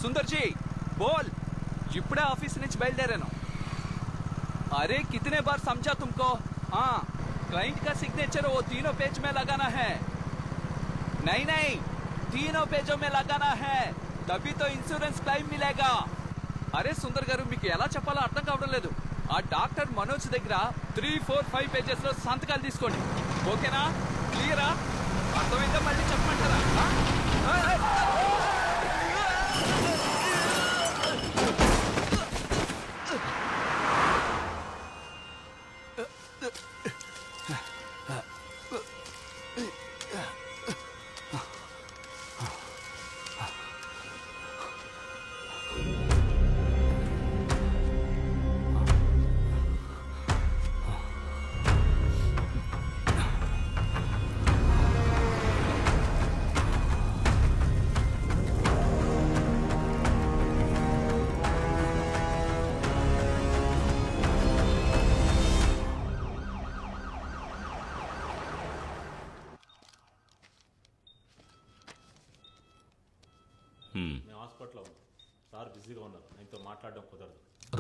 सुंदर जी बोल इपड़े ऑफिस నుంచి బయలుదేరాను अरे कितने बार समझा तुमको क्लाइंट का सिग्नेचर वो तीनों पेज में लगाना है नहीं तीनों पेजों में लगाना है तभी तो इंश्योरेंस क्लेम मिलेगा अरे सुंदर गारू మీకు ఎలా చెప్పాలో అర్థం కావడం లేదు ఆ డాక్టర్ మనోజ్ దగ్గర 3, 4, 5 పేజెస్ లో సంతకాలు తీసుకోండి ఓకేనా క్లియరా అర్థమైందా మళ్ళీ చెప్పమంటారా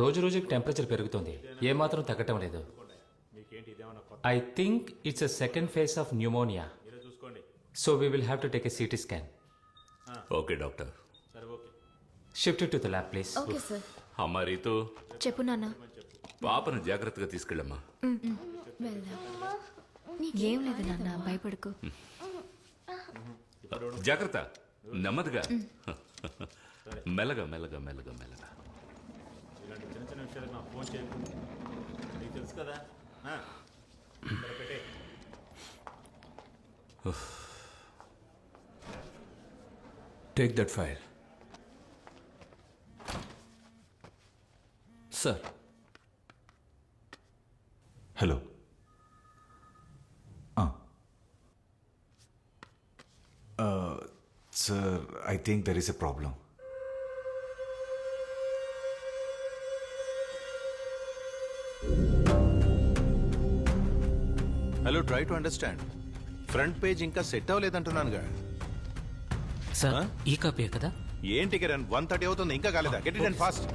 రోజు రోజుకి టెంపరేచర్ పెరుగుతుంది ఏమాత్రం తగ్గటం లేదు I think it's a second phase of pneumonia so we will have to take a CT scan okay doctor shift to the lab please okay sir అమ్మా రీతు చెప్పు నాన్న పాపను జాగ్రత్తగా తీసుకెళ్ళమ్మా ఏం లేదు నాన్న భయపడకు జాగ్రత్త నెమ్మదిగా మెల్లగా మెల్లగా మెల్లగా మెల్లగా ఇలాంటి చిన్న చిన్న విషయాలకు నాకు ఫోన్ చేయకు నీకు తెలుసు కదా పెట్టే Take that file. Sir. Hello. Sir, I think there is a problem. Hello, try to understand. Front page ఇంకా సెట్ అవ్వలేదంటున్నానుగా సార్ ఈ కాపీ కదా ఏంటి కిరణ్ 1:30 అవుతుంది ఇంకా కాలేదా గెట్ ఇట్ అండ్ ఫాస్ట్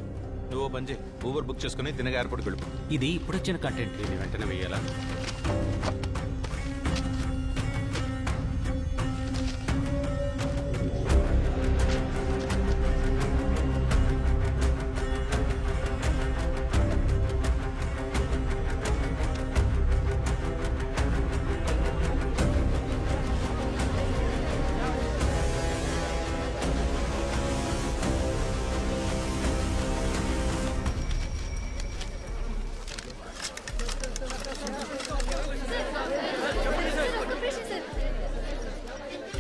నువ్వు బంజే ఊబర్ బుక్ చేసుకుని తినగా ఎయిర్పోర్ట్కి వెళ్ళిపో ఇది ఇప్పుడు వచ్చిన కంటెంట్ దీన్ని వెంటనే వెయ్యాలా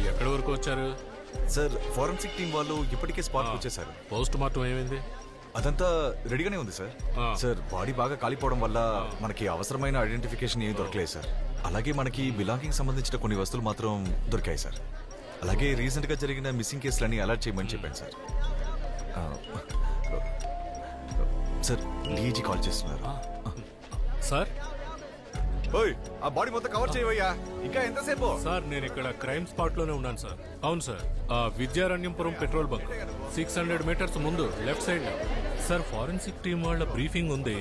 ఎక్కడి వరకు వచ్చారు సార్ ఫోరెన్సిక్ టీం వాళ్ళు ఇప్పటికే స్పాట్కి వచ్చేసారు. పోస్ట్ మార్టం ఏమైంది? అదంతా రెడీగానే ఉంది సార్. సార్ బాడీ బాగా కాలిపోవడం వల్ల మనకి అవసరమైన ఐడెంటిఫికేషన్ ఏమీ దొరకలేదు సార్. అలాగే మనకి బిలాంగింగ్ సంబంధించిన కొన్ని వస్తువులు మాత్రం దొరికాయి సార్. అలాగే రీసెంట్ గా జరిగిన మిస్సింగ్ కేసులన్నీ అలర్ట్ చేయమని చెప్పాను సార్. సార్ డీజీ కాల్ చేస్తున్నారు. సార్ ఓయ్ ఆ బాడీ మొత్తం కవర్ చేయవయ్యా ఇంకా ఎంతసేపు? సార్ నేను ఇక్కడ క్రైమ్ స్పాట్ లోనే ఉన్నాను సార్. అవును సార్ విద్యారణ్యంపురం పెట్రోల్ బంక్ 600 మీటర్స్ ముందు left side sir. Forensic team వాళ్ళ బ్రీఫింగ్ ఉంది.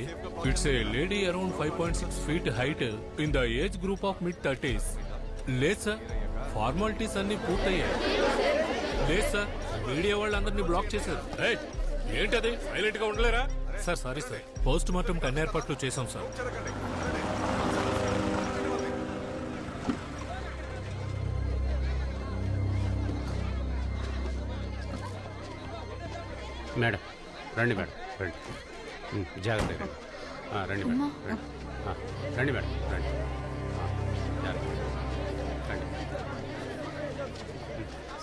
It's a lady around 5.6 feet height in the age group of mid-30s. లేదు సార్ ఫార్మాలిటీస్ అన్ని పూర్తయ్యాయి. లేదు సార్ మీడియా వాళ్ళందరినీ బ్లాక్ చేశారు. ఏంటది సైలెంట్ గా ఉండలేరా sir? Sorry sir post mortem అన్ని ఏర్పాట్లు చేశాం సార్. మేడం రండి మేడం రండి జాగ్రత్తగా రండి మేడం రండి మేడం రండి రండి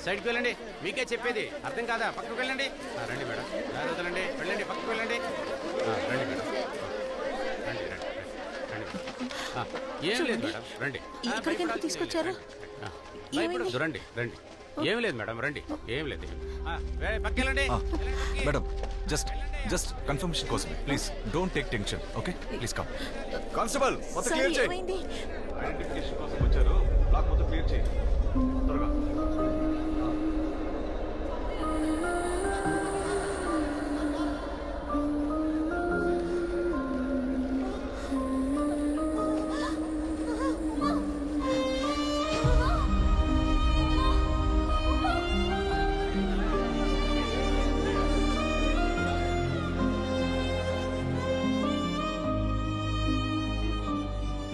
సైడ్కి వెళ్ళండి. మీకే చెప్పేది అర్థం కాదా? పక్కకు వెళ్ళండి. రండి మేడం జాగ్రత్తలండి. వెళ్ళండి పక్కకు వెళ్ళండి. రండి మేడం రండి రండి రండి ఏం లేదు మేడం రండి. తీసుకొచ్చారు రండి రండి ఏం లేదు మేడం రండి. ఏం లేదు పక్కెళ్ళండి. మేడం జస్ట్ కన్ఫర్మేషన్ కోసం please don't take tension. Okay please come. Constable మొత్తం క్లియర్ చేయండి. ఐడెంటిఫికేషన్ కోసం వచ్చారు. బ్లాక్ మొత్తం క్లియర్ చేయండి త్వరగా.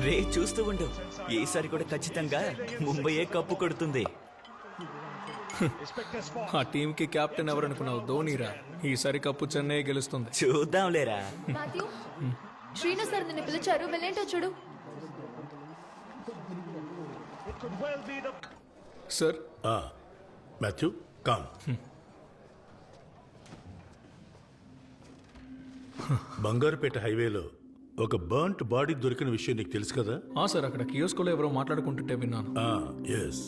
రే చూస్తూ ఉండు, ఈసారి కూడా ఖచ్చితంగా ముంబైయే కప్పు కొడుతుంది. ఆ టీంకి కెప్టెన్ ఎవరు అనుకున్నావు? ధోనీరా. ఈసారి కప్పు చెన్నై గెలుస్తుంది. చూద్దాంలేరా. మాథ్యూ, శ్రీను సార్ నిన్ను పిలిచారు, వెళ్ళేంటో చూడు. Sir Matthew com. బంగారుపేట హైవేలో ఒక బర్న్ట్ బాడీ దొరికిన విషయం నీకు తెలుసు కదా? సార్, అక్కడ కియోస్కోలో ఎవరో మాట్లాడుకుంటుంటే విన్నాను. ఎస్,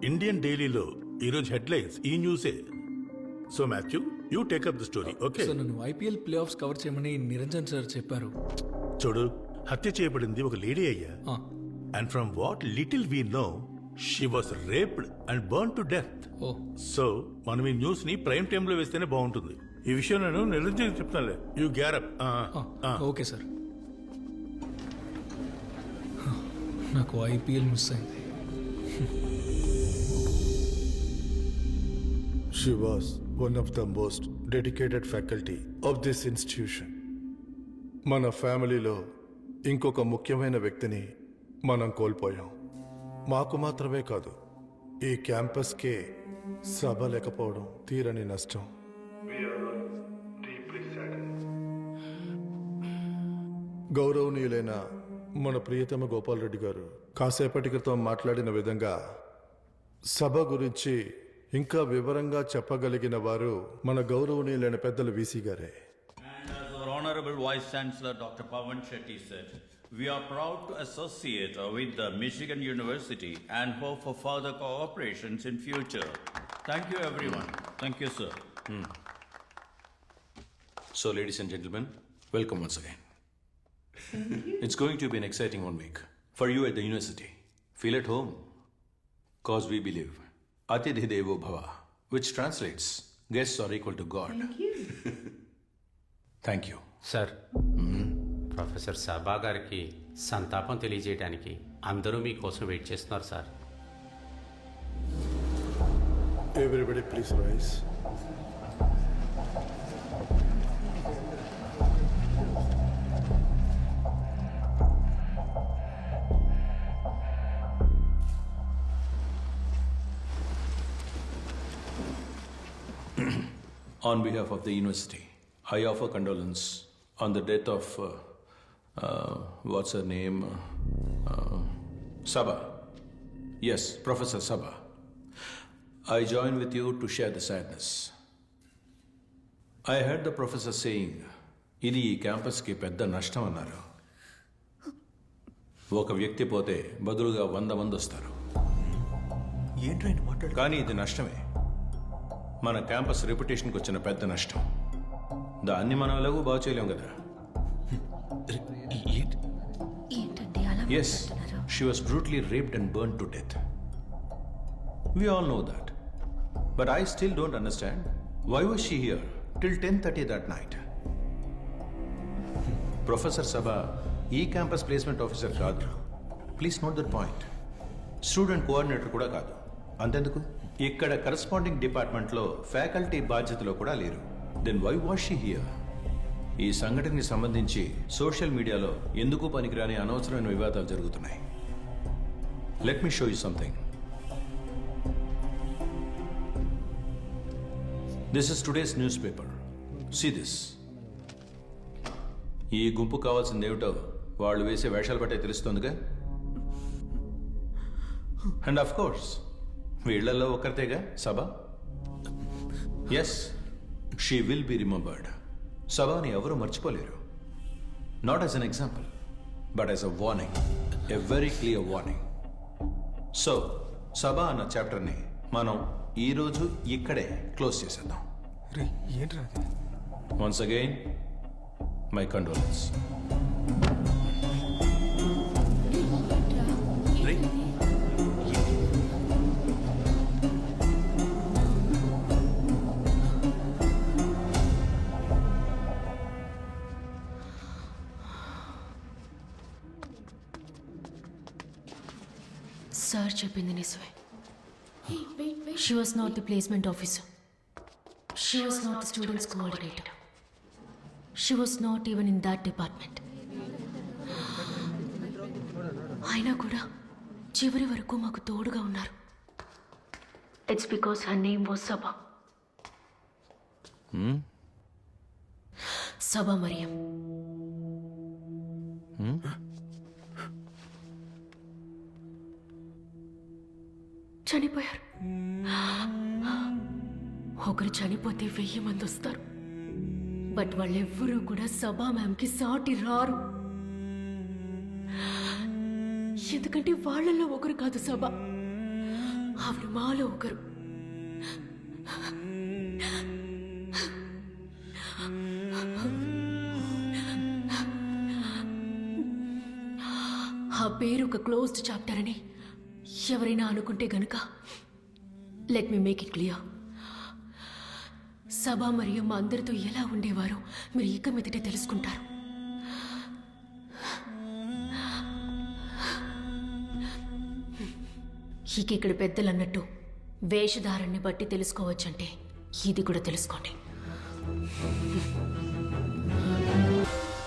ఇండియన్ డైలీలో ఈరోజు హెడ్లైన్స్ ఈ న్యూసే. So Matthew, you take up the story. Okay sir, నన్ను ఐపీఎల్ ప్లే ఆఫ్స్ కవర్ చేయమని నిరంజన్ సార్ చెప్పారు. చూడు, హత్య చేయబడింది ఒక లేడీ అయ్యా. And from what little we know, she was raped and burn to death. So మనం ఈ న్యూస్ ని ప్రైమ్ టైమ్ లో వేస్తేనే బాగుంటుంది. ఈ విషయం నేను నిరంజన్ చెప్తానులే. You get up. Okay sir. నాకు ఐపీఎల్ మిస్ అయింది. She was one of the most dedicated faculty of this institution. మన ఫ్యామిలీలో ఇంకొక ముఖ్యమైన వ్యక్తిని మనం కోల్పోయాం. మాకు మాత్రమే కాదు, ఈ క్యాంపస్కే సభ లేకపోవడం తీరని నష్టం. గౌరవనీయులైన మన ప్రియతమ గోపాల్ రెడ్డి గారు కాసేపటి క్రితం మాట్లాడిన విధంగా సభ గురించి ఇంకా వివరంగా చెప్పగలిగిన వారు మన గౌరవనీయులైన పెద్దలు వీసీ గారే. Honorable Vice Chancellor Dr. Pawan Shetty said, we are proud to associate with the Michigan University and hope for further cooperations in future. Thank you everyone. Thank you, sir. So ladies and gentlemen, welcome once again. It's going to be an exciting 1 week for you at the university. Feel at home, cause we believe Atidhi Devo Bhava, which translates guests are equal to God. Thank you. Thank you. Sir, professor సభా గారికి సంతాపం తెలియజేయడానికి అందరూ మీకోసం wait చేస్తున్నారు sir. Everybody please rise. On behalf of the university, I offer condolence on the death of, what's her name? Sabha. Yes, Professor Sabha. I join with you to share the sadness. I heard the professor saying, ఇది ఈ క్యాంపస్కి పెద్ద నష్టం అన్నారు. ఒక వ్యక్తి పోతే బదులుగా 100 మంది వస్తారు. కానీ ఇది నష్టమే. మన క్యాంపస్ రెప్యుటేషన్కి వచ్చిన పెద్ద నష్టం. దాన్ని మనం ఎలాగూ బాగు చేయలేం కదా. Yes, she was brutally raped and burned to death. We all know that. But I still don't understand, why was she here till 10:30 that night? Professor Sabha, ఈ క్యాంపస్ ప్లేస్మెంట్ ఆఫీసర్ కాదు. Please note that point. Student coordinator కూడా కాదు. అంతెందుకు, ఇక్కడ corresponding డిపార్ట్మెంట్లో faculty బాధ్యతలో కూడా లేరు. Then why was she here? ఈ సంఘటనకి సంబంధించి సోషల్ మీడియాలో ఎందుకు పనికిరాని అనవసరమైన వివాదాలు జరుగుతున్నాయి. Let me show you something. This is today's newspaper. See this. ఈ గుంపు కావాల్సింది ఏమిటో వాళ్ళు వేసే వేషాలు బట్టే తెలుస్తుందిగా. అండ్ ఆఫ్ కోర్స్ వీళ్లలో ఒకరితేగా Sabha. Yes, she will be remembered. సభని ఎవరు మర్చిపోలేరు. Not as an example, but as a warning, a very clear warning. So Sabha అన్న చాప్టర్ని మనం ఈరోజు ఇక్కడే క్లోజ్ చేసేద్దాం. Once again my condolence. Sir చెప్పింది నిజమే. She was not the placement officer. She was not the students coordinator. She was not even in that department. అయినా కూడా చివరి వరకు మాకు తోడుగా ఉన్నారు. It's because her name was Saba. Saba Mariam. చనిపోయారు. ఒకరు చనిపోతే 1000 మంది వస్తారు. బట్ వాళ్ళెవ్వరూ కూడా సబా మ్యామ్కి సాటి రారు. ఎందుకంటే వాళ్ళల్లో ఒకరు కాదు సబా, ఆవిడ మాలో ఒకరు. ఆ పేరు ఒక క్లోజ్డ్ చాప్టర్ అని ఎవరైనా అనుకుంటే గనుక let me make it clear. Saba మరియు మా అందరితో ఎలా ఉండేవారో మీరు ఇక మీదటే తెలుసుకుంటారు. ఇక ఇక్కడ పెద్దలు అన్నట్టు వేషధారణని బట్టి తెలుసుకోవచ్చంటే ఇది కూడా తెలుసుకోండి.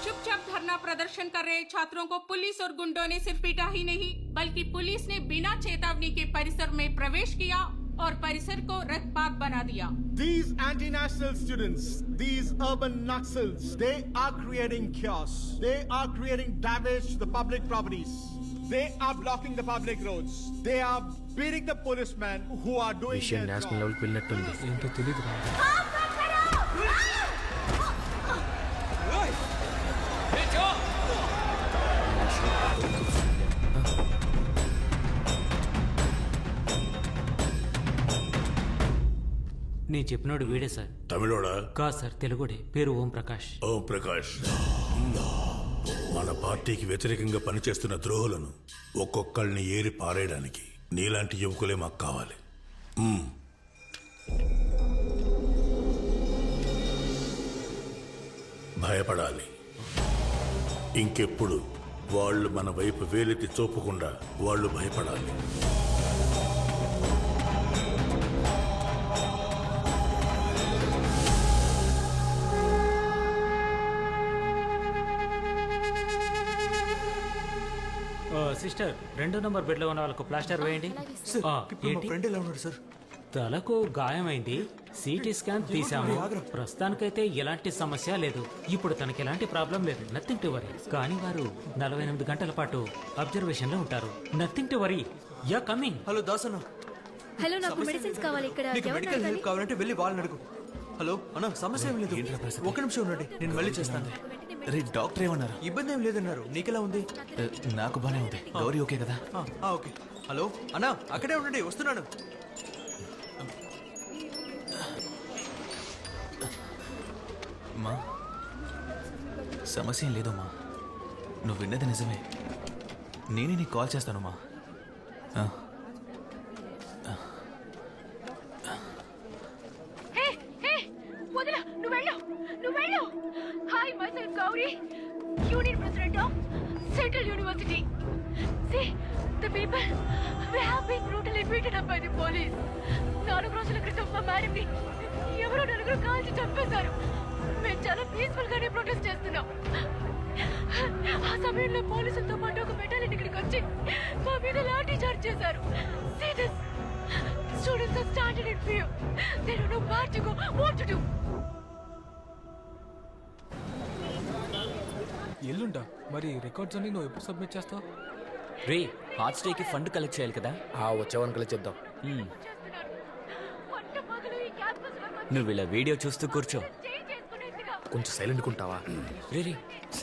चुपचाप धरना प्रदर्शन कर रहे छात्रों को पुलिस और गुंडों ने सिर्फ पीटा ही नहीं बल्कि पुलिस ने बिना चेतावनी के परिसर में प्रवेश किया और परिसर को रक्तपात बना दिया. These anti-national students, these urban Naxals, they are creating chaos. They are creating damage to the public properties. They are blocking the public roads. They are beating the policemen who are doing their job. National లెవెల్కి వెళ్ళినట్టుంది. ఏంటో తెలియదు. నేను చెప్పినోడు వీడే sir. తమిళోడా? కాదు sir, తెలుగుడే. పేరు ఓం ప్రకాష్. ఓం ప్రకాష్. మన పార్టీకి వ్యతిరేకంగా పనిచేస్తున్న ద్రోహులను ఒక్కొక్కళ్ళని ఏరి పారేయడానికి నీలాంటి యువకులే మాకు కావాలి. భయపడాలి. ఇంకెప్పుడు వాళ్ళు మన వైపు వేలెత్తి చూపకుండా వాళ్ళు భయపడాలి. సిస్టర్, 2 నంబర్ బెడ్ లో ఉన్న వాళ్ళకు ప్లాస్టర్ వేయండి. తలకు గాయమైంది. సిటీ స్కాన్ తీసాము. ప్రస్తుతానికైతే ఎలాంటి సమస్య లేదు. ఇప్పుడు తనకి ఎలాంటి ప్రాబ్లం లేదు. Nothing to worry. కానీ వారు 48 గంటల పాటు అబ్జర్వేషన్ లో ఉంటారు. Nothing to worry. Yeah coming. Hello Dasanna. Hello, నాకు మెడిసిన్స్ కావాలి. ఇక్కడ నీకు మెడికల్ హెల్ప్ కావాలంటే వెళ్ళి వాళ్ళని అడుగు. హలో అన్న, సమస్య ఏం లేదు. ఒక్క నిమిషం ఉండండి, నేను వెళ్ళి చేస్తాను. రే, డాక్టర్ ఏమన్నారు? ఇబ్బంది ఏం లేదన్నారు. నీకెలా ఉంది? నాకు బానే ఉంది. గౌరీ ఓకే కదా? ఓకే. హలో అన్న, అక్కడే ఉండండి, వస్తున్నాను. మా సమస్య ఏం లేదమ్మా. నువ్వు విన్నది నిజమే. నేనే నీకు కాల్ చేస్తాను మా. Hi, myself Gauri, Union President of Central University. See, the people, we have been brutally beaten up by the police. 4 రోజుల క్రితం మా మేడంని ఎవరో 4 కాల్చి చంపేశారు. మేము చాలా పీస్ఫుల్ గానే ప్రొటెస్ట్ చేస్తున్నాం. ఆ సమయంలో పోలీసులతో పాటు ఒక బెటాలియన్ ఇక్కడికి వచ్చి మా మీద లాఠీ చార్జ్ చేశారు. See this, students are standing in fear. They don't know where to go, what to do. ఎల్లుంటా మరి రికార్డ్స్ అన్ని నువ్వు ఎప్పుడు సబ్మిట్ చేస్తావు? రే, హార్ట్ స్టేకి ఫండ్ కలెక్ట్ చేయాలి కదా? వచ్చేవాన్ని కలెక్ట్ చేద్దాం. నువ్వు ఇలా వీడియో చూస్తూ కూర్చో. కొంచెం సైలెంట్ ఉంటావా? రే